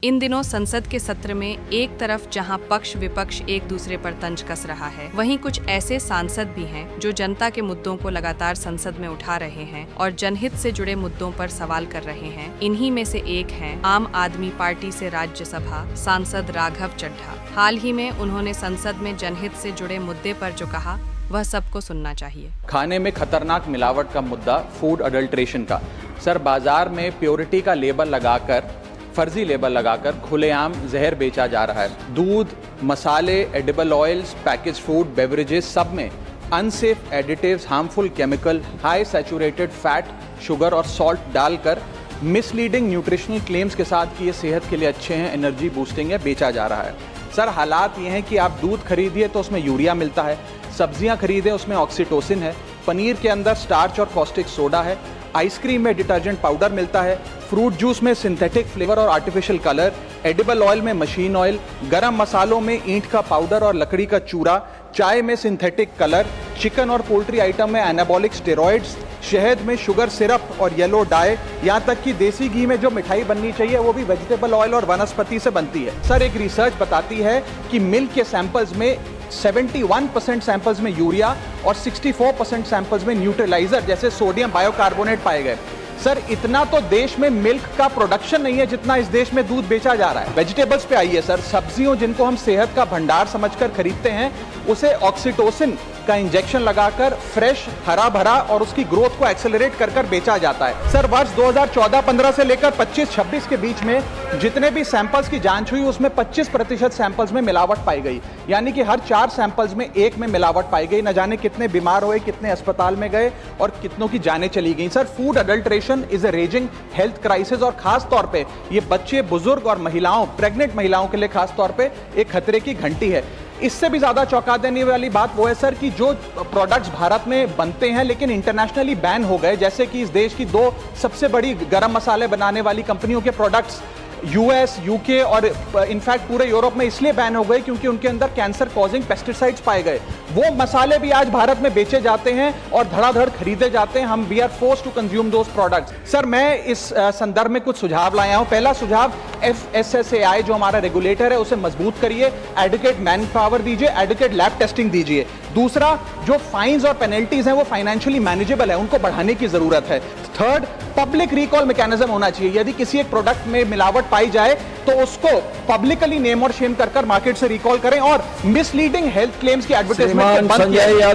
इन दिनों संसद के सत्र में एक तरफ जहां पक्ष विपक्ष एक दूसरे पर तंज कस रहा है, वहीं कुछ ऐसे सांसद भी हैं जो जनता के मुद्दों को लगातार संसद में उठा रहे हैं और जनहित से जुड़े मुद्दों पर सवाल कर रहे हैं। इन्हीं में से एक हैं आम आदमी पार्टी से राज्यसभा सांसद राघव चड्ढा। हाल ही में उन्होंने संसद में जनहित से जुड़े मुद्दे पर जो कहा वह सबको सुनना चाहिए। खाने में खतरनाक मिलावट का मुद्दा, फूड अडल्ट्रेशन का। सर, बाजार में प्योरिटी का लेबल लगाकर, फर्जी लेबल लगाकर खुलेआम जहर बेचा जा रहा है। दूध, मसाले, edible oils, package food, beverages, सब में unsafe additives, harmful chemical, high saturated fat, sugar और सॉल्ट डालकर मिसलीडिंग न्यूट्रिशनल क्लेम्स के साथ कि ये सेहत के लिए अच्छे हैं, एनर्जी बूस्टिंग है, बेचा जा रहा है। सर, हालात ये हैं कि आप दूध खरीदिए तो उसमें यूरिया मिलता है, सब्जियां खरीदें उसमें ऑक्सीटोसिन है, पनीर के अंदर स्टार्च और कॉस्टिक सोडा है, आइसक्रीम में डिटर्जेंट पाउडर मिलता है, फ्रूट जूस में सिंथेटिक फ्लेवर और आर्टिफिशियल कलर, एडिबल ऑयल में मशीन ऑयल, गरम मसालों में ईंट का पाउडर और लकड़ी का चूरा, चाय में सिंथेटिक कलर, चिकन और पोल्ट्री आइटम में एनाबॉलिक स्टेरॉइड्स, शहद में शुगर सिरप और येलो डाई, यहाँ तक कि देसी घी में जो मिठाई बननी चाहिए वो भी वेजिटेबल ऑयल और वनस्पति से बनती है। सर, एक रिसर्च बताती है कि मिल्क के सैंपल्स में 71% सैंपल्स में यूरिया और 64% सैंपल्स में न्यूट्रलाइजर जैसे सोडियम बायोकार्बोनेट पाए गए। सर, इतना तो देश में मिल्क का प्रोडक्शन नहीं है जितना इस देश में दूध बेचा जा रहा है। वेजिटेबल्स पे आइए सर, सब्जियों जिनको हम सेहत का भंडार समझकर खरीदते हैं, उसे ऑक्सीटोसिन का इंजेक्शन लगाकर फ्रेश, हरा भरा और उसकी ग्रोथ को एक्सेलरेट कर बेचा जाता है। सर, वर्ष 2014-15 से लेकर 25-26 के बीच में जितने भी सैंपल्स की जांच हुई उसमें 25% सैंपल्स में मिलावट पाई गई, यानी कि हर 4 सैंपल्स में 1 में मिलावट पाई गई। न जाने कितने बीमार हुए, कितने अस्पताल में गए और कितनों की जानें चली गई। Sir, food adulteration is a raising health crisis और खास तौर पे ये बच्चे, बुजुर्ग और महिलाओं, प्रेग्नेंट महिलाओं के लिए खास तौर पे एक खतरे की घंटी है। इससे भी ज्यादा चौंका देने वाली बात वो है सर कि जो प्रोडक्ट्स भारत में बनते हैं लेकिन इंटरनेशनली बैन हो गए, जैसे कि इस देश की 2 सबसे बड़ी गरम मसाले बनाने वाली कंपनियों के प्रोडक्ट्स यूएस, यूके और इनफैक्ट पूरे यूरोप में इसलिए बैन हो गए क्योंकि उनके अंदर कैंसर कॉजिंग पेस्टिसाइड्स पाए गए। वो मसाले भी आज भारत में बेचे जाते हैं और धड़ाधड़ खरीदे जाते हैं। हम we are forced to consume those products. Sir, मैं इस संदर्भ में कुछ सुझाव लाया हूं। पहला सुझाव, FSSAI जो हमारा रेगुलेटर है उसे मजबूत करिए, एडुकेट मैन पावर दीजिए, एडुकेट लैब टेस्टिंग दीजिए। दूसरा, जो फाइन्स और पेनल्टीज हैं वो फाइनेंशियली मैनेजेबल है, उनको बढ़ाने की जरूरत है। थर्ड, पब्लिक रिकॉल मैकेनिज्म होना चाहिए। यदि किसी एक प्रोडक्ट में मिलावट पाई जाए तो उसको पब्लिकली नेम और शेम कर मार्केट से रिकॉल करें और मिसलीडिंग हेल्थ क्लेम्स की एडवर्टाइजमेंट बंद किया।